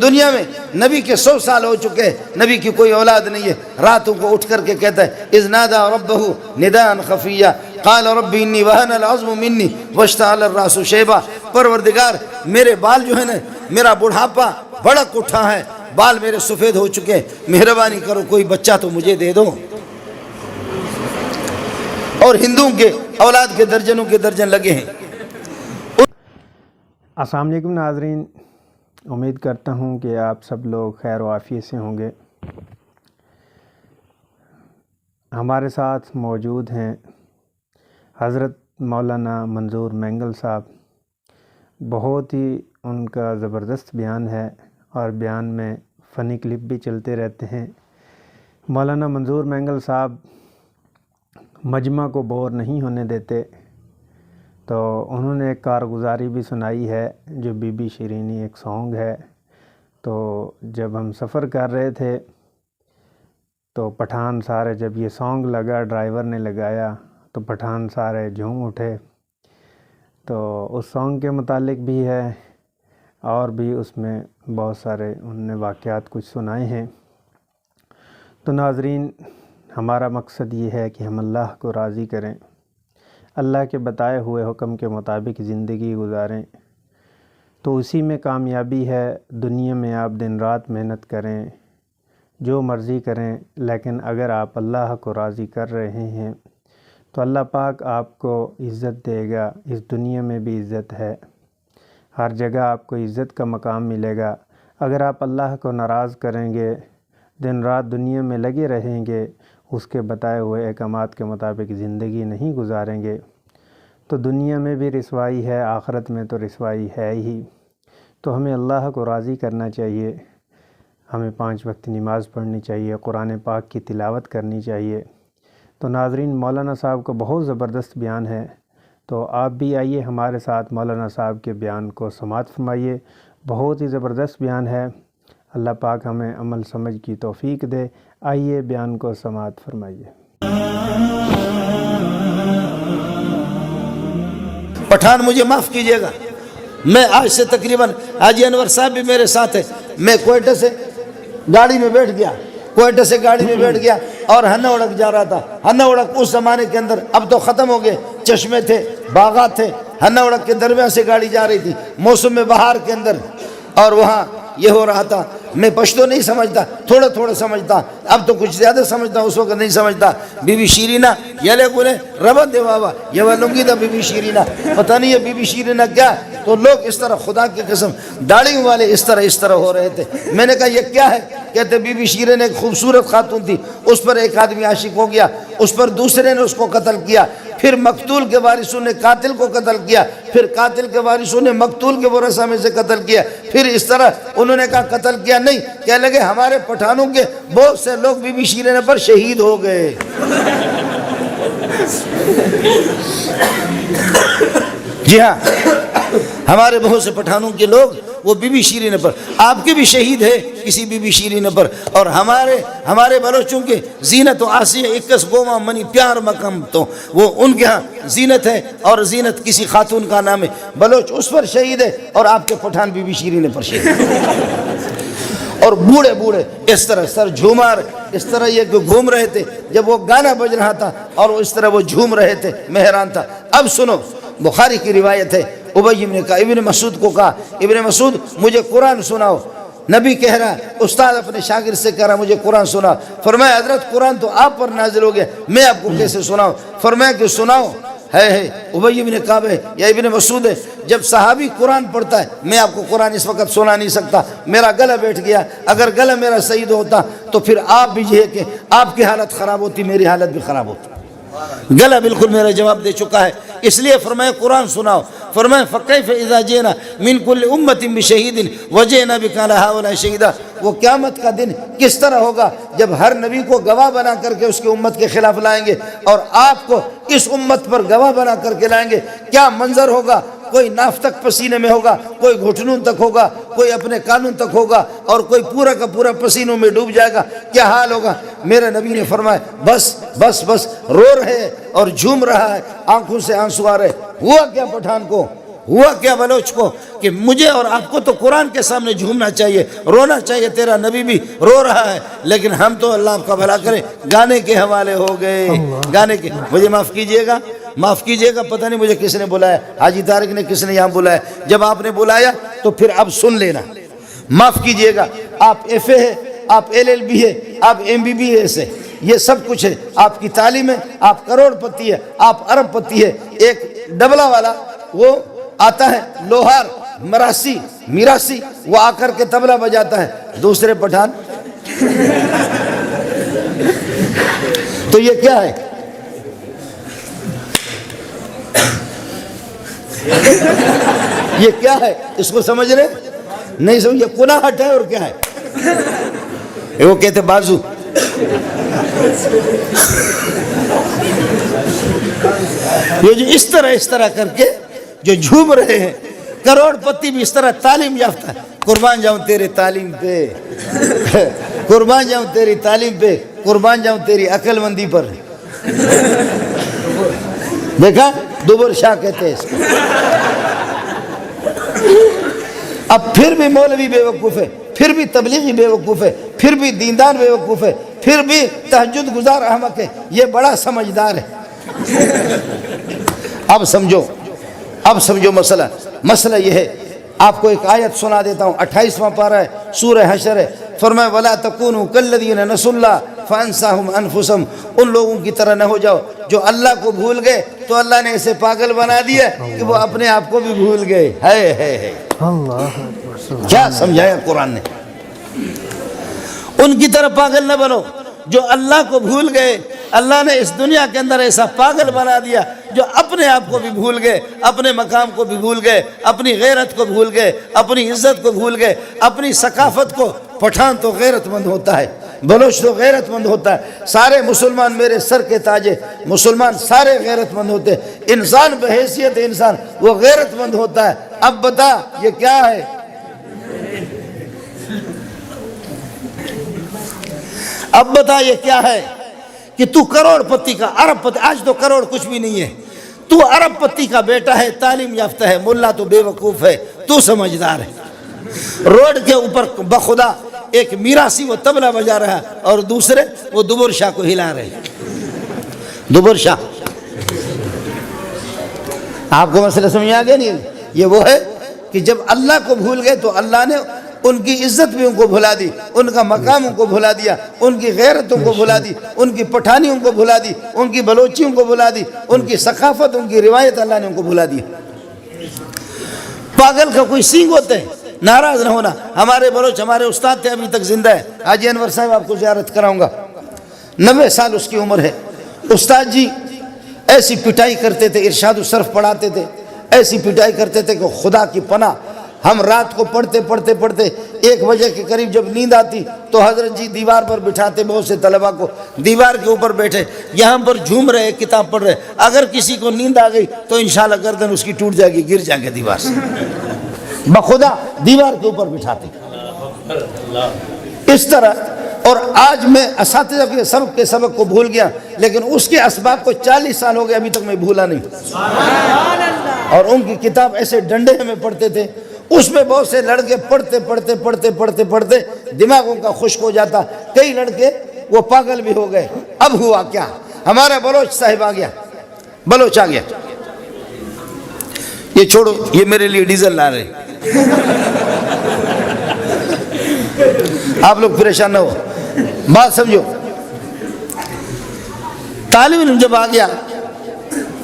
دنیا میں نبی کے 100 سال ہو چکے ہیں، نبی کی کوئی اولاد نہیں ہے، راتوں کو اٹھ کر کے کہتا ہے اذ نادى ربه نداء خفیا قال رب انی وهن العظم منی واشتعل الراس شیبا، پروردگار میرے بال جو ہے نا، میرا بڑھاپا بڑک اٹھا ہے، بال میرے سفید ہو چکے ہیں، مہربانی کرو کوئی بچہ تو مجھے دے دو۔ اور ہندوؤں کے اولاد کے درجنوں کے درجن لگے ہیں۔ السلام علیکم ناظرین، امید کرتا ہوں کہ آپ سب لوگ خیر و عافیت سے ہوں گے۔ ہمارے ساتھ موجود ہیں حضرت مولانا منظور مینگل صاحب۔ بہت ہی ان کا زبردست بیان ہے اور بیان میں فنی کلپ بھی چلتے رہتے ہیں۔ مولانا منظور مینگل صاحب مجمع کو بور نہیں ہونے دیتے، تو انہوں نے ایک کارگزاری بھی سنائی ہے جو بی بی شیرینی ایک سانگ ہے۔ تو جب ہم سفر کر رہے تھے تو پٹھان سارے، جب یہ سانگ لگا ڈرائیور نے لگایا تو پٹھان سارے جھوم اٹھے۔ تو اس سانگ کے متعلق بھی ہے اور بھی اس میں بہت سارے انہوں نے واقعات کچھ سنائے ہیں۔ تو ناظرین، ہمارا مقصد یہ ہے کہ ہم اللہ کو راضی کریں، اللہ کے بتائے ہوئے حکم کے مطابق زندگی گزاریں، تو اسی میں کامیابی ہے۔ دنیا میں آپ دن رات محنت کریں، جو مرضی کریں، لیکن اگر آپ اللہ کو راضی کر رہے ہیں تو اللہ پاک آپ کو عزت دے گا۔ اس دنیا میں بھی عزت ہے، ہر جگہ آپ کو عزت کا مقام ملے گا۔ اگر آپ اللہ کو ناراض کریں گے، دن رات دنیا میں لگے رہیں گے، اس کے بتائے ہوئے احکامات کے مطابق زندگی نہیں گزاریں گے، تو دنیا میں بھی رسوائی ہے، آخرت میں تو رسوائی ہے ہی۔ تو ہمیں اللہ کو راضی کرنا چاہیے، ہمیں 5 وقت نماز پڑھنی چاہیے، قرآن پاک کی تلاوت کرنی چاہیے۔ تو ناظرین، مولانا صاحب کا بہت زبردست بیان ہے، تو آپ بھی آئیے ہمارے ساتھ مولانا صاحب کے بیان کو سماعت فرمائیے۔ بہت ہی زبردست بیان ہے، اللہ پاک ہمیں عمل سمجھ کی توفیق دے۔ آئیے بیان کو سماعت فرمائیے۔ پٹھان مجھے معاف کیجئے گا، میں آج سے تقریباً حاجی انور صاحب بھی میرے ساتھ ہے، میں کوئٹہ سے گاڑی میں بیٹھ گیا اور ہنہ اڑک جا رہا تھا۔ ہنہ اڑک اس زمانے کے اندر، اب تو ختم ہو گئے، چشمے تھے، باغات تھے، ہنہ اڑک کے درمیان سے گاڑی جا رہی تھی موسم بہار کے اندر، اور وہاں یہ ہو رہا تھا۔ میں پشتو نہیں سمجھتا، تھوڑا تھوڑا سمجھتا، اب تو کچھ زیادہ سمجھتا، اس وقت نہیں سمجھتا۔ بی بی شیرینہ یلے گلے ربت دے بابا یہ لنگی دا بی بی شیرینہ، پتہ نہیں ہے بی بی شیرینہ کیا۔ تو لوگ اس طرح، خدا کی قسم، داڑھی والے اس طرح ہو رہے تھے۔ میں نے کہا یہ کیا ہے؟ کہتے بی بی شیرینہ ایک خوبصورت خاتون تھی، اس پر ایک آدمی عاشق ہو گیا، اس پر دوسرے نے اس کو قتل کیا، پھر مقتول کے وارثوں نے قاتل کو قتل کیا، پھر قاتل کے وارثوں نے مقتول کے ورثہ میں سے قتل کیا، پھر اس طرح انہوں نے کہا قتل کیا نہیں، کہنے لگے ہمارے پٹھانوں کے بہت سے لوگ بی بی شیرینہ پر شہید ہو گئے۔ جی ہاں، ہمارے بہت سے پٹھانوں کے لوگ وہ بی بی شیرینہ پر، آپ کے بھی شہید ہے کسی بی بی شیرینہ پر۔ اور ہمارے بلوچوں کے زینت و آسیہ 21 گوما منی پیار مقام، تو وہ ان کے ہاں زینت ہے، اور زینت کسی خاتون کا نام ہے، بلوچ اس پر شہید ہے، اور آپ کے پٹھان بی بی شیرینہ پر شہید ہے۔ اور بوڑھے اس طرح سر جھومار، اس طرح یہ گھوم رہے تھے جب وہ گانا بج رہا تھا، اور اس طرح وہ جھوم رہے تھے، مہران تھا۔ اب سنو، بخاری کی روایت ہے، ابی نے کہا، ابن مسعود کو کہا، ابن مسعود مجھے قرآن سناؤ۔ نبی کہہ رہا، استاد اپنے شاگرد سے کہہ رہا مجھے قرآن سنا۔ فرمایا حضرت قرآن تو آپ پر نازل ہو گیا، میں آپ کو کیسے سناؤں؟ فرمایا کہ سناؤ۔ ہے ابی بن کعب ہے یا ابن مسعود ہے، جب صحابی قرآن پڑھتا ہے، میں آپ کو قرآن اس وقت سنا نہیں سکتا، میرا گلا بیٹھ گیا، اگر گلا میرا صحیح ہوتا تو پھر آپ بھی یہ کہ آپ کی حالت خراب ہوتی، میری حالت بھی خراب ہوتی، گلا بالکل میرا جواب دے چکا ہے، اس لیے فرمایا قرآن سناؤ۔ فرمایا فکیف اذا جئنا من کل امت بشہید وجئنا بک علی ہؤلاء شہیدا، وہ قیامت کا دن کس طرح ہوگا جب ہر نبی کو گواہ بنا کر کے اس کی امت کے خلاف لائیں گے، اور آپ کو اس امت پر گواہ بنا کر کے لائیں گے، کیا منظر ہوگا؟ کوئی ناف تک پسینے میں ہوگا، کوئی گھٹنوں تک ہوگا، کوئی اپنے کانوں تک ہوگا، اور کوئی پورا کا پورا پسینوں میں ڈوب جائے گا، کیا حال ہوگا؟ میرے نبی نے فرمایا بس رو رہے اور جھوم رہا ہے، آنکھوں سے آنسو آ رہے۔ ہوا کیا پٹھان کو؟ ہوا کیا بلوچ کو کہ مجھے اور آپ کو تو قرآن کے سامنے جھومنا چاہیے، رونا چاہیے، تیرا نبی بھی رو رہا ہے، لیکن ہم تو اللہ آپ کا بھلا کرے گانے کے حوالے ہو گئے، گانے کے۔ مجھے معاف کیجئے گا، پتہ نہیں مجھے کس نے بلایا، حاجی طارق نے کس نے یہاں بلایا، جب آپ نے بلایا تو پھر اب سن لینا۔ معاف کیجئے گا، آپ ایف اے ہے، آپ LLB ہے، آپ MBBS ہے، یہ سب کچھ ہے، آپ کی تعلیم ہے، آپ کروڑ پتی ہے، آپ ارب پتی ہے۔ ایک ڈبلا والا وہ آتا ہے لوہار میراسی، وہ آ کر کے طبلہ بجاتا ہے، دوسرے پٹھان۔ تو یہ کیا ہے؟ یہ کیا ہے؟ اس کو سمجھ رہے نہیں؟ سمجھ، یہ قناعت ہے اور کیا ہے؟ وہ کہتے بازو۔ یہ جو اس طرح کر کے جو جھوم رہے ہیں، کروڑ پتی بھی اس طرح تعلیم یافتہ ہے۔ قربان جاؤں تیرے تعلیم پہ، قربان جاؤں تیری تعلیم پہ، قربان جاؤں تیری عقل مندی پر۔ دیکھا، دوبر شاہ کہتے ہیں اس کو۔ اب پھر بھی مولوی بے وقوف ہے، پھر بھی تبلیغی بے وقوف ہے، پھر بھی دیندار بے وقوف ہے، پھر بھی تہجد گزار احمق ہے، یہ بڑا سمجھدار ہے۔ اب سمجھو مسئلہ یہ ہے۔ آپ کو ایک آیت سنا دیتا ہوں، 28واں پارہ ہے، سورہ حشر ہے۔ فرمایا وَلَا تَكُونُوا كَالَّذِينَ نَسُوا اللَّهَ فَأَنسَاهُمْ أَنفُسَهُمْ، ان لوگوں کی طرح نہ ہو جاؤ جو اللہ کو بھول گئے تو اللہ نے اسے پاگل بنا دیا کہ وہ اپنے آپ کو بھی بھول گئے۔ ہے کیا سمجھایا قرآن نے؟ ان کی طرح پاگل نہ بنو جو اللہ کو بھول گئے۔ اللہ نے اس دنیا کے اندر ایسا پاگل بنا دیا جو اپنے آپ کو بھی بھول گئے، اپنے مقام کو بھی بھول گئے، اپنی غیرت کو بھول گئے، اپنی عزت کو بھول گئے، اپنی ثقافت کو۔ پٹھان تو غیرت مند ہوتا ہے، بلوچ تو غیرت مند ہوتا ہے، سارے مسلمان میرے سر کے تاج ہیں، مسلمان سارے غیرت مند ہوتے ہیں۔ انسان بحیثیت انسان وہ غیرت مند ہوتا ہے۔ اب بتا یہ کیا ہے؟ اب بتا یہ کیا ہے کہ تو کروڑ پتی کا ارب پتی، آج تو کروڑ کچھ بھی نہیں ہے، تو ارب پتی کا بیٹا ہے، تعلیم یافتہ ہے، ملا تو بے وقوف ہے، تو سمجھدار ہے۔ روڈ کے اوپر بخدا ایک میراسی وہ طبلہ بجا رہا ہے اور دوسرے وہ دوبر شاہ کو ہلا رہے ہیں۔ دوبر شاہ، آپ کو مسئلہ سمجھ آ گیا نہیں؟ یہ وہ ہے کہ جب اللہ کو بھول گئے تو اللہ نے ان کی عزت بھی ان کو بھلا دی، ان کا مقام ان کو بھلا دیا، ان کی غیرتوں کو بھلا دی، ان کی پٹھانیوں کو بھلا دی، ان کی بلوچیوں کو بھلا دی، ان کی ثقافت، ان کی روایت اللہ نے ان کو بھلا دی۔ پاگل کا کوئی سینگ ہوتا ہے، ناراض نہ ہونا۔ ہمارے بلوچ، ہمارے استاد تھے، ابھی تک زندہ ہے، حاجی انور صاحب، آپ کو زیارت کراؤں گا، 90 سال اس کی عمر ہے۔ استاد جی ایسی پٹائی کرتے تھے، ارشاد الصرف پڑھاتے تھے، ایسی پٹائی کرتے تھے کہ خدا کی پناہ، ہم رات کو پڑھتے 1 بجے کے قریب جب نیند آتی تو حضرت جی دیوار پر بٹھاتے بہت سے طلبہ کو، دیوار کے اوپر بیٹھے، یہاں پر جھوم رہے، کتاب پڑھ رہے، اگر کسی کو نیند آ گئی تو انشاءاللہ گردن اس کی ٹوٹ جائے گی، گر جائیں گے دیوار سے، بخدا دیوار کے اوپر بٹھاتے اس طرح۔ اور آج میں اساتذہ کے سبق کو بھول گیا، لیکن اس کے اسباب کو 40 سال ہو گئے ابھی تک میں بھولا نہیں۔ اور ان کی کتاب ایسے ڈنڈے میں پڑھتے تھے، اس میں بہت سے لڑکے پڑھتے دماغوں کا خشک ہو جاتا، کئی لڑکے وہ پاگل بھی ہو گئے۔ اب ہوا کیا؟ ہمارا بلوچ صاحب آ گیا، بلوچ آ گیا، یہ چھوڑو، یہ میرے لیے ڈیزل لا رہے، آپ لوگ پریشان نہ ہو، بات سمجھو۔ طالب علم جب آ گیا،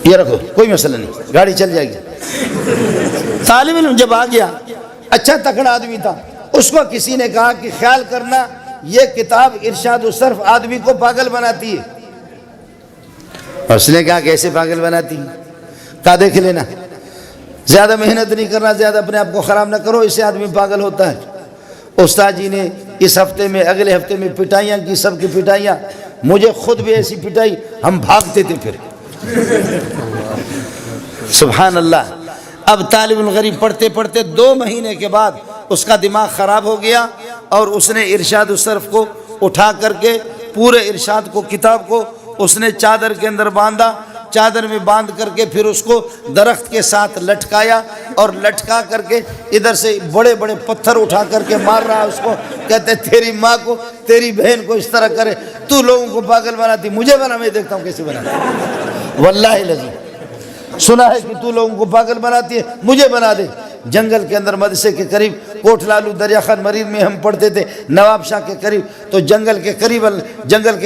یہ رکھو، کوئی مسئلہ نہیں، گاڑی چل جائے گی۔ طالب علم جب آ گیا، اچھا تکڑا آدمی تھا، اس کو کسی نے کہا کہ خیال کرنا یہ کتاب ارشاد الصرف آدمی کو پاگل بناتی ہے۔ اس نے کہا کیسے پاگل بناتی ہے؟ کہا دیکھ لینا، زیادہ محنت نہیں کرنا، زیادہ اپنے آپ کو خراب نہ کرو، اس سے آدمی پاگل ہوتا ہے۔ استاد جی نے اس ہفتے میں، اگلے ہفتے میں پٹائیاں کی، سب کی پٹائیاں، مجھے خود بھی ایسی پٹائی، ہم بھاگتے تھے پھر۔ سبحان اللہ۔ اب طالب الغریب پڑھتے 2 مہینے کے بعد اس کا دماغ خراب ہو گیا، اور اس نے ارشاد الصرف کو اٹھا کر کے پورے ارشاد کو، کتاب کو اس نے چادر کے اندر باندھا، چادر میں باندھ کر کے پھر اس کو درخت کے ساتھ لٹکایا اور لٹکا کر کے ادھر سے بڑے بڑے پتھر اٹھا کر کے مار رہا اس کو. کہتے تیری ماں کو تیری بہن کو اس طرح کرے تو لوگوں کو پاگل بناتی, مجھے بنا میں دیکھتا ہوں کیسے بناتی. واللہ العظیم سنا ہے کہ تو لوگوں کو پاگل بناتی ہے, مجھے بنا دے. جنگل کے اندر مدرسے کے قریب کوٹ لالو دریا خان مرید میں ہم پڑھتے تھے, نواب شاہ کے قریب, تو جنگل کے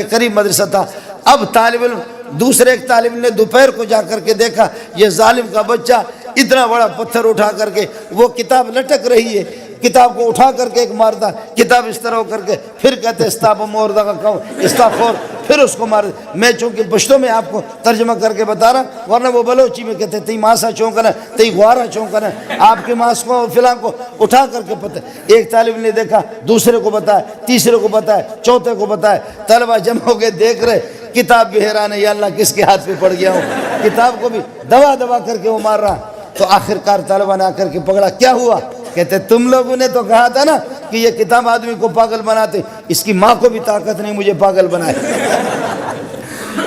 قریب مدرسہ تھا. اب طالب علم دوسرے ایک طالب علم نے دوپہر کو جا کر کے دیکھا یہ ظالم کا بچہ اتنا بڑا پتھر اٹھا کر کے, وہ کتاب لٹک رہی ہے, کتاب کو اٹھا کر کے ایک مارتا, کتاب اس طرح ہو کر کے پھر کہتے استاب موردہ کا کہو استغفر, پھر اس کو مار. میں چونکہ پشتو میں آپ کو ترجمہ کر کے بتا رہا, ورنہ وہ بلوچی میں کہتے تی ماسا چونکنا تی غوارا چونکنا, آپ کے ماس کو فلاں کو اٹھا کر کے پتہ. ایک طالب نے دیکھا, دوسرے کو بتایا, تیسرے کو بتایا, چوتھے کو بتایا. طلبہ جمع ہو کے دیکھ رہے, کتاب بھی حیران ہے, یا اللہ کس کے ہاتھ پہ پڑ گیا ہوں. کتاب کو بھی دبا دبا کر کے وہ مار رہا. تو آخرکار طلبہ نے آ کر کے پکڑا, کیا ہوا؟ کہتے تم لوگوں نے تو کہا تھا نا کہ یہ کتاب آدمی کو پاگل بناتے, اس کی ماں کو بھی طاقت نہیں مجھے پاگل بنائے,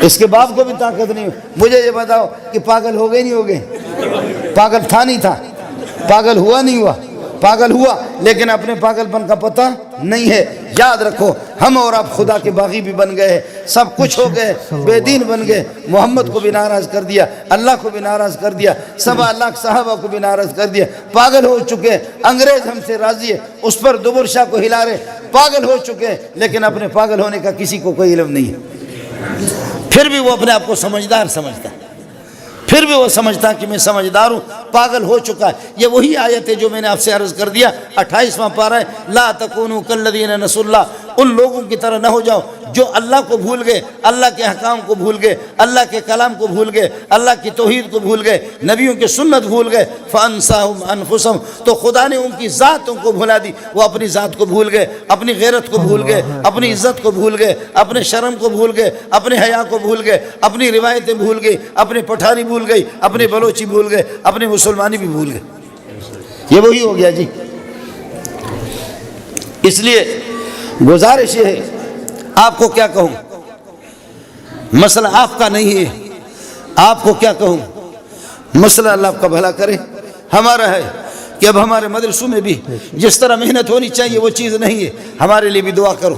اس کے باپ کو بھی طاقت نہیں. مجھے یہ بتاؤ کہ پاگل ہو گئے نہیں ہو گئے؟ پاگل تھا نہیں تھا, پاگل ہوا نہیں ہوا, پاگل ہوا لیکن اپنے پاگل پن کا پتہ نہیں ہے. یاد رکھو ہم اور آپ خدا کے باغی بھی بن گئے, سب کچھ ہو گئے, بے دین بن گئے, محمد کو بھی ناراض کر دیا, اللہ کو بھی ناراض کر دیا, 7 لاکھ صحابہ کو بھی ناراض کر دیا. پاگل ہو چکے, انگریز ہم سے راضی ہے, اس پر دوبر شاہ کو ہلا رہے. پاگل ہو چکے لیکن اپنے پاگل ہونے کا کسی کو کوئی علم نہیں ہے. پھر بھی وہ اپنے آپ کو سمجھدار سمجھتا ہے, پھر بھی وہ سمجھتا ہے کہ میں سمجھدار ہوں, پاگل ہو چکا ہے. یہ وہی آیت ہے جو میں نے آپ سے عرض کر دیا, 28واں پارہ ہے, لا تکونوا کالذین نسوا اللہ, ان لوگوں کی طرح نہ ہو جاؤ جو اللہ کو بھول گئے, اللہ کے احکام کو بھول گئے, اللہ کے کلام کو بھول گئے, اللہ کی توحید کو بھول گئے, نبیوں کی سنت بھول گئے. فانساہم انفسہم, تو خدا نے ان کی ذات ان کو بھلا دی, وہ اپنی ذات کو بھول گئے, اپنی غیرت کو بھول گئے, اپنی عزت کو بھول گئے, اپنے شرم کو بھول گئے, اپنے حیا کو بھول گئے, اپنی روایتیں بھول گئی, اپنے پٹھانی بھول گئی, اپنے بلوچی بھول گئے, اپنے مسلمانی بھی بھول گئے. یہ وہی ہو گیا جی. اس لیے گزارش یہ ہے, آپ کو کیا کہوں, مسئلہ آپ کا نہیں ہے, آپ کو کیا کہوں, مسئلہ اللہ آپ کا بھلا کرے. ہمارا ہے کہ اب ہمارے مدرسوں میں بھی جس طرح محنت ہونی چاہیے وہ چیز نہیں ہے. ہمارے لیے بھی دعا کرو,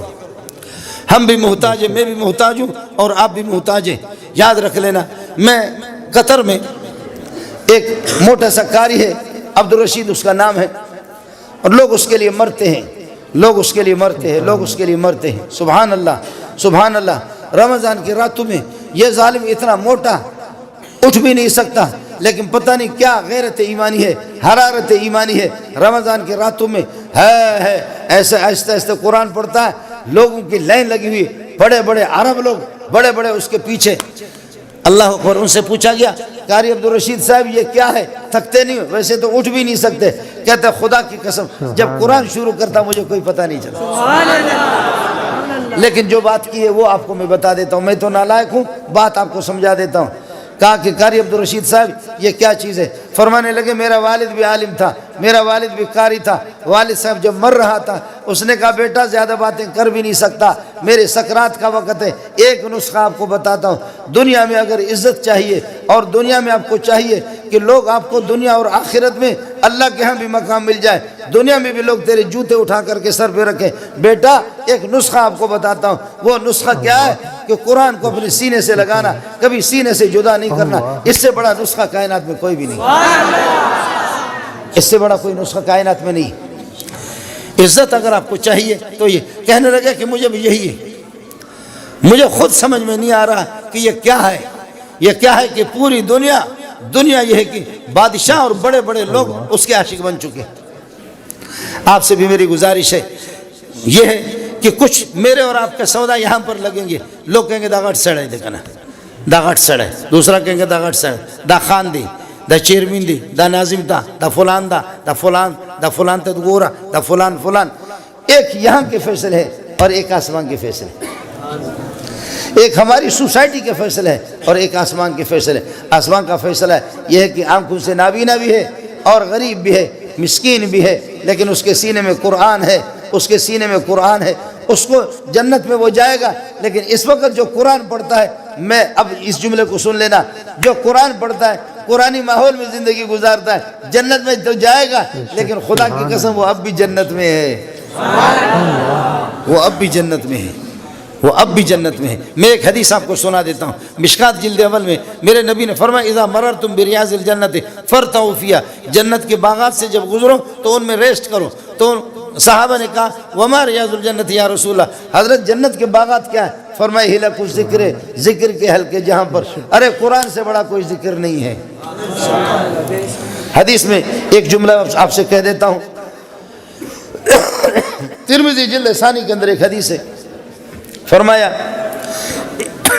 ہم بھی محتاج ہیں, میں بھی محتاج ہوں اور آپ بھی محتاج ہیں. یاد رکھ لینا, میں قطر میں ایک موٹا سا قاری ہے, عبدالرشید اس کا نام ہے, اور لوگ اس کے لیے مرتے ہیں, لوگ اس کے لیے مرتے ہیں, لوگ اس کے لیے مرتے ہیں. سبحان اللہ سبحان اللہ. رمضان کی راتوں میں یہ ظالم اتنا موٹا اٹھ بھی نہیں سکتا, لیکن پتہ نہیں کیا غیرت ایمانی ہے, حرارت ایمانی ہے. رمضان کی راتوں میں ہے ایسے آہستہ آہستہ قرآن پڑھتا ہے, لوگوں کی لائن لگی ہوئی, بڑے بڑے عرب لوگ بڑے بڑے اس کے پیچھے. اللہ اکبر. ان سے پوچھا گیا, قاری عبدالرشید صاحب یہ کیا ہے, تھکتے نہیں؟ ویسے تو اٹھ بھی نہیں سکتے. کہتے خدا کی قسم جب قرآن شروع کرتا مجھے کوئی پتہ نہیں چلتا, لیکن جو بات کی ہے وہ آپ کو میں بتا دیتا ہوں. میں تو نالائق ہوں, بات آپ کو سمجھا دیتا ہوں. کہا کہ قاری عبدالرشید صاحب یہ کیا چیز ہے؟ فرمانے لگے میرا والد بھی عالم تھا, میرا والد بھی قاری تھا. والد صاحب جب مر رہا تھا اس نے کہا بیٹا زیادہ باتیں کر بھی نہیں سکتا, میرے سکرات کا وقت ہے, ایک نسخہ آپ کو بتاتا ہوں. دنیا میں اگر عزت چاہیے اور دنیا میں آپ کو چاہیے کہ لوگ آپ کو دنیا اور آخرت میں اللہ کے ہاں بھی مقام مل جائے, دنیا میں بھی لوگ تیرے جوتے اٹھا کر کے سر پہ رکھیں, بیٹا ایک نسخہ آپ کو بتاتا ہوں. وہ نسخہ کیا ہے کہ قرآن کو اپنے سینے سے لگانا, کبھی سینے سے جدا نہیں کرنا. اس سے بڑا نسخہ کائنات میں کوئی بھی نہیں, اس سے بڑا کوئی نسخہ کائنات میں نہیں. عزت اگر آپ کو چاہیے تو یہ کہنے لگے کہ مجھے بھی یہی ہے. مجھے خود سمجھ میں نہیں آ رہا کہ یہ کیا ہے. یہ کیا ہے کہ پوری دنیا یہ ہے کہ بادشاہ اور بڑے بڑے لوگ اس کے عاشق بن چکے. آپ سے بھی میری گزارش ہے یہ ہے کہ کچھ میرے اور آپ کا سودا یہاں پر لگیں گے, لوگ کہیں گے داغٹ سڑے, دیکھنا داغٹ سڑے, دوسرا کہیں گے داغٹ سڑے, دا خان دی, دا چیرمین دی, دا ناظم دا, دا فلان دا, دا فلان, دا فلان تا گورا, دا فلان فلان. ایک یہاں کے فیصلے ہے اور ایک آسمان کے فیصلے, ایک ہماری سوسائٹی کے فیصلے ہے اور ایک آسمان کے فیصلے. آسمان کا فیصلہ یہ ہے کہ آنکھوں سے نابینا بھی ہے اور غریب بھی ہے, مسکین بھی ہے, لیکن اس کے سینے میں قرآن ہے, اس کے سینے میں قرآن ہے. اس کو جنت میں وہ جائے گا, لیکن اس وقت جو قرآن پڑھتا ہے میں اب اس جملے کو سن لینا، جو قرآن پڑھتا ہے، قرآنی ماحول میں زندگی گزارتا ہے، جنت میں تو جائے گا، لیکن خدا کی قسم وہ اب بھی جنت میں ہے، وہ اب بھی جنت میں ہے، وہ اب بھی جنت میں ہے۔ میں ایک حدیث آپ کو سنا دیتا ہوں، مشکات جلد اول میں میرے نبی نے فرمایا اذا مررتم بریاض الجنت فرتعوا فیہا، جنت کے باغات سے جب گزرو تو ان میں ریسٹ کرو۔ تو صحابہ نے کہا وما ریاض الجنت یا رسول اللہ، حضرت جنت کے باغات کیا ہے؟ فرمایا حلق الذکر، ذکر کے حلقے جہاں پر، ارے قرآن سے بڑا کوئی ذکر نہیں ہے۔ حدیث میں ایک جملہ آپ سے کہہ دیتا ہوں، ترمذی جلد ثانی کے اندر ایک حدیث ہے، فرمایا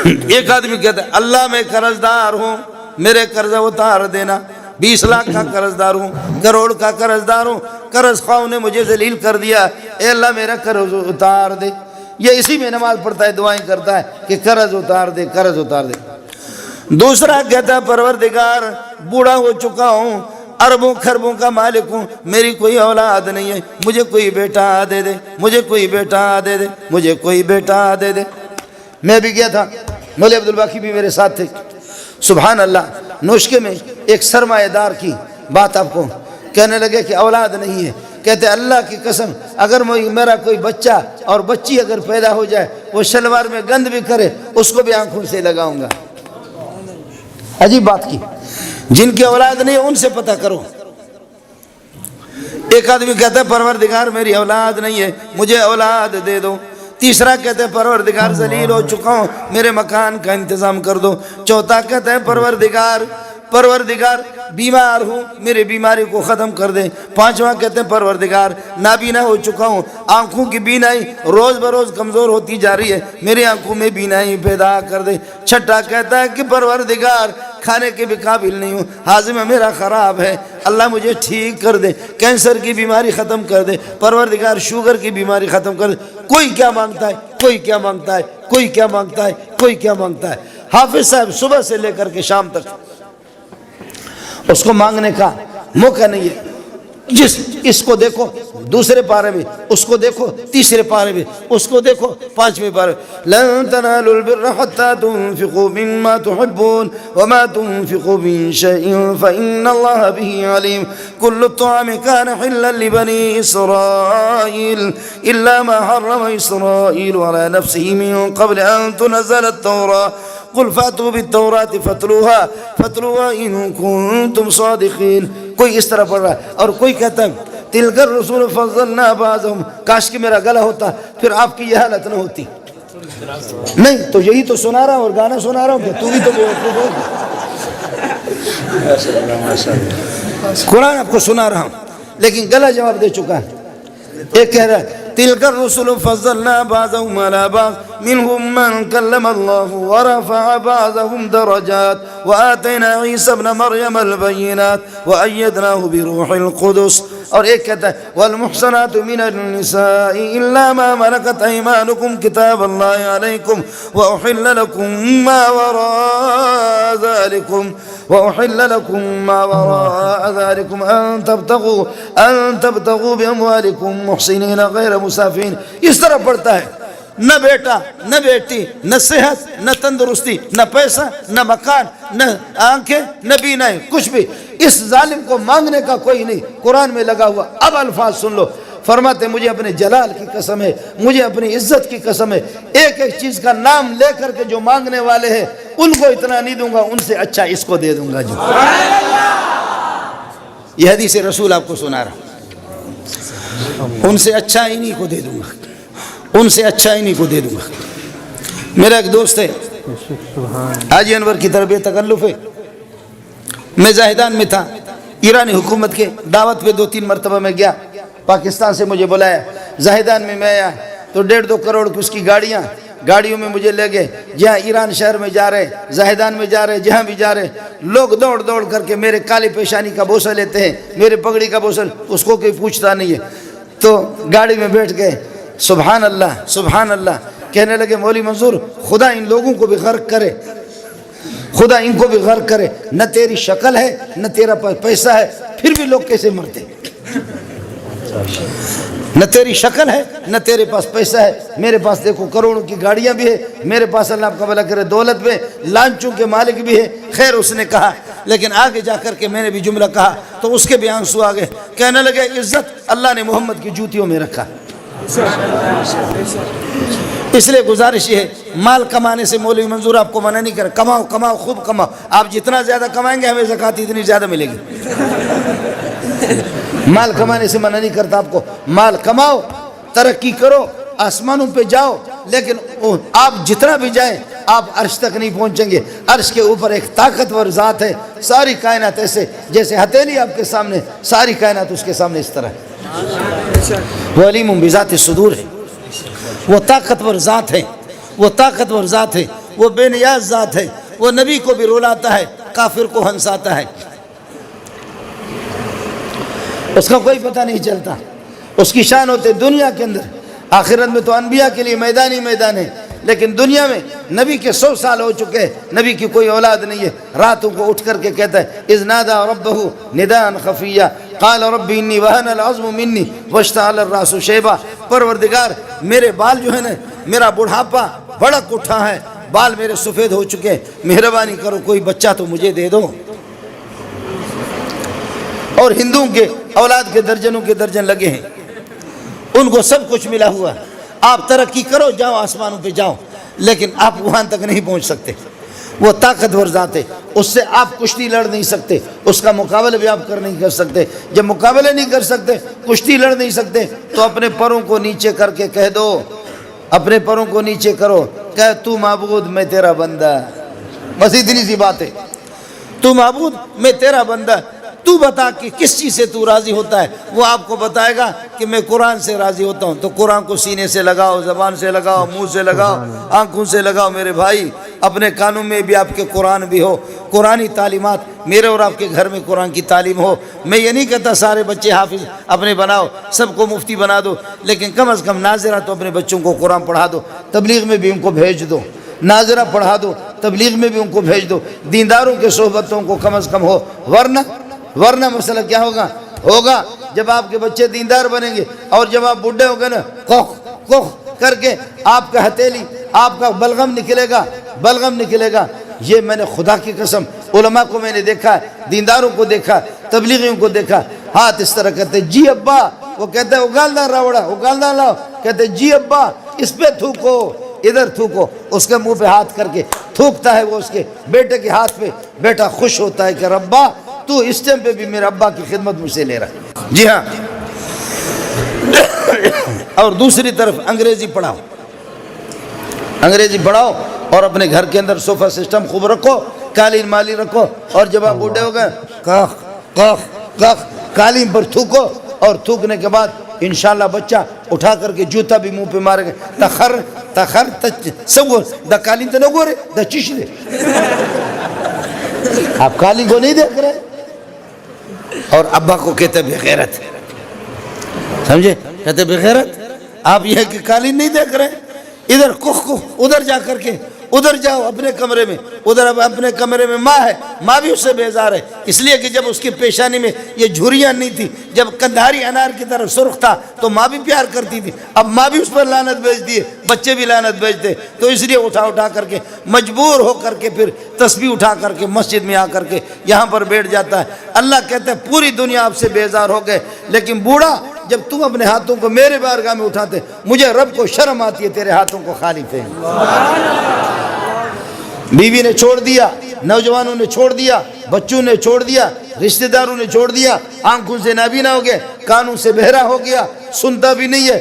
ایک آدمی کہتا ہے اللہ میں قرض دار ہوں، میرے قرض اتار دینا، 20 لاکھ کا قرض دار ہوں، کروڑ کا قرض دار ہوں، قرض خواہوں نے مجھے ذلیل کر دیا، اے اللہ میرا قرض اتار دے۔ یہ اسی میں نماز پڑھتا ہے، دعائیں کرتا ہے کہ قرض اتار دے، قرض اتار دے۔ دوسرا کہتا ہے پروردگار بوڑھا ہو چکا ہوں، اربوں خربوں کا مالک ہوں، میری کوئی اولاد نہیں ہے، مجھے کوئی بیٹا دے دے، مجھے کوئی بیٹا دے دے، مجھے کوئی بیٹا دے دے۔ میں بھی گیا تھا، مولوی عبدالباقی بھی میرے ساتھ تھے، سبحان اللہ، نوشکے میں ایک سرمایہ دار کی بات آپ کو کہنے لگے کہ اولاد نہیں ہے، کہتے اللہ کی قسم اگر میرا کوئی بچہ اور بچی اگر پیدا ہو جائے، وہ شلوار میں گند بھی کرے، اس کو بھی آنکھوں سے لگاؤں گا۔ عجیب بات کی، جن کی اولاد نہیں ان سے پتہ کرو۔ ایک آدمی کہتا ہے پروردگار میری اولاد نہیں ہے، مجھے اولاد دے دو۔ تیسرا کہتا ہے پروردگار ذلیل ہو چکا ہوں، میرے مکان کا انتظام کر دو۔ چوتھا کہتا ہے پروردگار بیمار ہوں، میری بیماری کو ختم کر دے۔ پانچواں کہتے ہیں پروردگار نابینا ہو چکا ہوں، آنکھوں کی بینائی روز بروز کمزور ہوتی جا رہی ہے، میری آنکھوں میں بینائی پیدا کر دے۔ چھٹا کہتا ہے کہ پروردگار کھانے کے بھی قابل نہیں ہوں، ہاضمہ میرا خراب ہے، اللہ مجھے ٹھیک کر دے، کینسر کی بیماری ختم کر دے، پروردگار شوگر کی بیماری ختم کر دے۔ کوئی کیا مانگتا ہے، کوئی کیا مانگتا ہے، کوئی کیا مانگتا ہے، کوئی کیا مانگتا ہے۔ حافظ صاحب صبح سے لے کر کے شام تک اس کو مانگنے کا موقع نہیں ہے۔ اس کو دیکھو دوسرے پارے میں، اس کو دیکھو تیسرے پارے میں، اس کو دیکھو پانچویں پارے میں، لن تنالوا البر حتى تنفقوا مما تحبون وما تنفقوا من شيء فإن الله به عليم كل الطعام كان حلا لبني إسرائيل إلا ما حرم إسرائيل على نفسه من قبل أن تنزل التوراة قل فاتوا بالتوراة فاتلوها إن كنتم صادقين۔ کوئی اس طرح پڑھ رہا ہے اور کوئی کہتا ہے تلک الرسول فضلنا بعضهم، کاش کہ میرا گلا ہوتا پھر آپ کی یہ حالت نہ ہوتی۔ نہیں تو یہی تو سنا رہا ہوں اور گانا سنا رہا ہوں کہ تو بھی تو بیوقوف ہو۔ قرآن آپ کو سنا رہا ہوں لیکن گلا جواب دے چکا ہے۔ ایک کہہ رہا ہے تلک الرسل فضلنا بعضهم على بعض منهم من كلم الله ورفع بعضهم درجات وآتينا عيسى ابن مريم البينات وأيدناه بروح القدس۔ اور ایک کہتا ہے والمحصنات من النساء إلا ما ملكت أيمانكم كتاب الله عليكم وأحل لكم ما وراء ذلكم أن تبتغوا بأموالكم محسنين غير مسافين۔ اس طرح پڑھتا ہے، نہ بیٹا نہ بیٹی، نہ صحت نہ تندرستی، نہ پیسہ نہ مکان، نہ آنکھیں نہ بینائی، کچھ بھی۔ اس ظالم کو مانگنے کا کوئی نہیں، قرآن میں لگا ہوا۔ اب الفاظ سن لو، فرماتے مجھے اپنے جلال کی قسم ہے، مجھے اپنی عزت کی قسم ہے، ایک ایک چیز کا نام لے کر کے جو مانگنے والے ہیں ان کو اتنا نہیں دوں گا، ان سے اچھا اس کو دے دوں گا۔ جو یہ حدیث رسول آپ کو سنا رہا ہوں، ان سے اچھا انہی کو دے دوں گا، ان سے اچھا انہی کو دے دوں گا۔ میرا ایک دوست ہے حاجی انور کی طرف یہ تکلف ہے، میں زاہدان میں تھا، ایرانی حکومت کے دعوت پہ 2-3 مرتبہ میں گیا، پاکستان سے مجھے بلایا، زاہدان میں میں آیا تو 1.5-2 کروڑ کی اس کی گاڑیوں میں مجھے لے گئے، جہاں ایران شہر میں جا رہے، زاہدان میں جا رہے، جہاں بھی جا رہے، لوگ دوڑ کر کے میرے کالی پیشانی کا بوسہ لیتے ہیں، میرے پگڑی کا بوسہ، اس کو کوئی پوچھتا نہیں ہے۔ تو گاڑی میں بیٹھ گئے، سبحان اللہ سبحان اللہ، کہنے لگے مولوی منظور خدا ان لوگوں کو بھی غرق کرے، خدا ان کو بھی غرق کرے، نہ تیری شکل ہے نہ تیرا پیسہ ہے، پھر بھی لوگ کیسے مرتے۔ نہ تیری شکل ہے نہ تیرے پاس پیسہ ہے. میرے پاس دیکھو کروڑوں کی گاڑیاں بھی ہے, میرے پاس اللہ آپ کا بھلا کرے دولت بھی, لانچوں کے مالک بھی ہے. خیر اس نے کہا, لیکن آگے جا کر کے میں نے بھی جملہ کہا تو اس کے بھی آنسو آ گئے. کہنے لگے عزت اللہ نے محمد کی جوتیوں میں رکھا. اس لیے گزارش یہ ہے, مال کمانے سے مولوی منظور آپ کو منع نہیں کرے. کماؤ کماؤ خوب کماؤ, آپ جتنا زیادہ کمائیں گے ہمیں زکوٰۃ اتنی زیادہ ملے گی. مال کمانے سے منع نہیں کرتا آپ کو. مال کماؤ, ترقی کرو, آسمانوں پہ جاؤ, لیکن آپ جتنا بھی جائیں آپ عرش تک نہیں پہنچیں گے. عرش کے اوپر ایک طاقتور ذات ہے, ساری کائنات ایسے جیسے ہتھیلی آپ کے سامنے, ساری کائنات اس کے سامنے اس طرح ہے. وہ علیم بذات الصدور ہے, وہ طاقتور ذات ہے, وہ طاقتور ذات ہے, وہ بے نیاز ذات ہے. وہ نبی کو بھی رلاتا ہے, کافر کو ہنساتا ہے. اس کا کوئی پتہ نہیں چلتا. اس کی شان ہوتے دنیا کے اندر. آخرت میں تو انبیاء کے لیے میدان ہی میدان ہے, لیکن دنیا میں نبی کے 100 سال ہو چکے ہیں, نبی کی کوئی اولاد نہیں ہے. راتوں کو اٹھ کر کے کہتا ہے اذ نادى ربه نداء خفیا قال رب انی وهن العظم منی واشتعل الراس شیبا. پروردگار میرے بال جو ہے نا, میرا بڑھاپا بھڑک اٹھا ہے, بال میرے سفید ہو چکے ہیں, مہربانی کرو کوئی بچہ تو مجھے دے دو. اور ہندوؤں کے اولاد کے درجنوں کے درجن لگے ہیں, ان کو سب کچھ ملا ہوا. آپ ترقی کرو, جاؤ آسمانوں پہ جاؤ, لیکن آپ وہاں تک نہیں پہنچ سکتے. وہ طاقتور ذات ہے, اس سے آپ کشتی لڑ نہیں سکتے, اس کا مقابلہ بھی آپ نہیں کر سکتے. جب مقابلہ نہیں کر سکتے, کشتی لڑ نہیں سکتے, تو اپنے پروں کو نیچے کر کے کہہ دو, اپنے پروں کو نیچے کرو, کہ تو معبود میں تیرا بندہ. بس اتنی سی بات ہے, تو معبود میں تیرا بندہ. تو بتا کہ کس چیز سے تو راضی ہوتا ہے. وہ آپ کو بتائے گا کہ میں قرآن سے راضی ہوتا ہوں. تو قرآن کو سینے سے لگاؤ, زبان سے لگاؤ, منہ سے لگاؤ, آنکھوں سے لگاؤ. میرے بھائی, اپنے کانوں میں بھی آپ کے قرآن بھی ہو, قرآنی تعلیمات میرے اور آپ کے گھر میں قرآن کی تعلیم ہو. میں یہ نہیں کہتا سارے بچے حافظ اپنے بناؤ, سب کو مفتی بنا دو, لیکن کم از کم ناظرہ تو اپنے بچوں کو قرآن پڑھا دو. تبلیغ میں بھی ان کو بھیج دو, ناظرہ پڑھا دو, تبلیغ میں بھی ان کو بھیج دو. دینداروں کے صحبتوں کو کم از کم ہو. ورنہ مسئلہ کیا ہوگا جب آپ کے بچے دیندار بنیں گے, اور جب آپ بڈھے ہو گئے نا, کوخ کر کے آپ کا ہتھیلی, آپ کا بلغم نکلے گا. یہ میں نے خدا کی قسم علماء کو میں نے دیکھا, دینداروں کو دیکھا, تبلیغیوں کو دیکھا, ہاتھ اس طرح کرتے, جی ابا. وہ کہتے ہیں اگالدہ راوڑا, اگالدہ لاؤ. کہتے جی ابا اس پہ تھوکو, ادھر تھوکو. اس کے منہ پہ ہاتھ کر کے تھوکتا ہے وہ اس کے بیٹے کے ہاتھ پہ. بیٹا خوش ہوتا ہے کہ ربا تو اس ٹائم پہ بھی میرے ابا کی خدمت مجھ سے لے رہا ہے. جی ہاں. اور دوسری طرف انگریزی پڑھاؤ, اور اپنے گھر کے اندر صوفہ سسٹم خوب رکھو, قالین مالی رکھو, اور جب آپ بوڑھے ہو گئے کاخ قالین پر تھوکو, اور تھوکنے کے بعد انشاءاللہ بچہ اٹھا کر کے جوتا بھی منہ پہ مارے گا. تخر سب دا قالین تو نہ گورے دا چیش دے. آپ قالین کو نہیں دیکھ رہے, اور ابا کو کہتے بغیرت, سمجھے, کہتے بغیرت. آپ یہ ہے کہ قالین نہیں دیکھ رہے, ادھر ادھر جا کر کے ادھر جاؤ اپنے کمرے میں. ادھر اپنے کمرے میں ماں ہے, ماں بھی اس سے بیزار ہے, اس لیے کہ جب اس کی پیشانی میں یہ جھریاں نہیں تھی, جب کندھاری انار کی طرف سرخ تھا, تو ماں بھی پیار کرتی تھی. اب ماں بھی اس پر لعنت بھیج دیے, بچے بھی لعنت بھیجتے, تو اس لیے اٹھا کر کے مجبور ہو کر کے پھر تسبیح اٹھا کر کے مسجد میں آ کر کے یہاں پر بیٹھ جاتا ہے. اللہ کہتا ہے پوری دنیا آپ سے بیزار ہو گئے, لیکن بوڑھا جب تم اپنے ہاتھوں کو میرے بارگاہ میں اٹھاتے, مجھے رب کو شرم آتی ہے تیرے ہاتھوں کو خالی پھینک. بیوی نے چھوڑ دیا, نوجوانوں نے چھوڑ دیا, بچوں نے چھوڑ دیا, رشتہ داروں نے چھوڑ دیا, آنکھوں سے نابینا ہو گئے, کانوں سے بہرا ہو گیا, سنتا بھی نہیں ہے.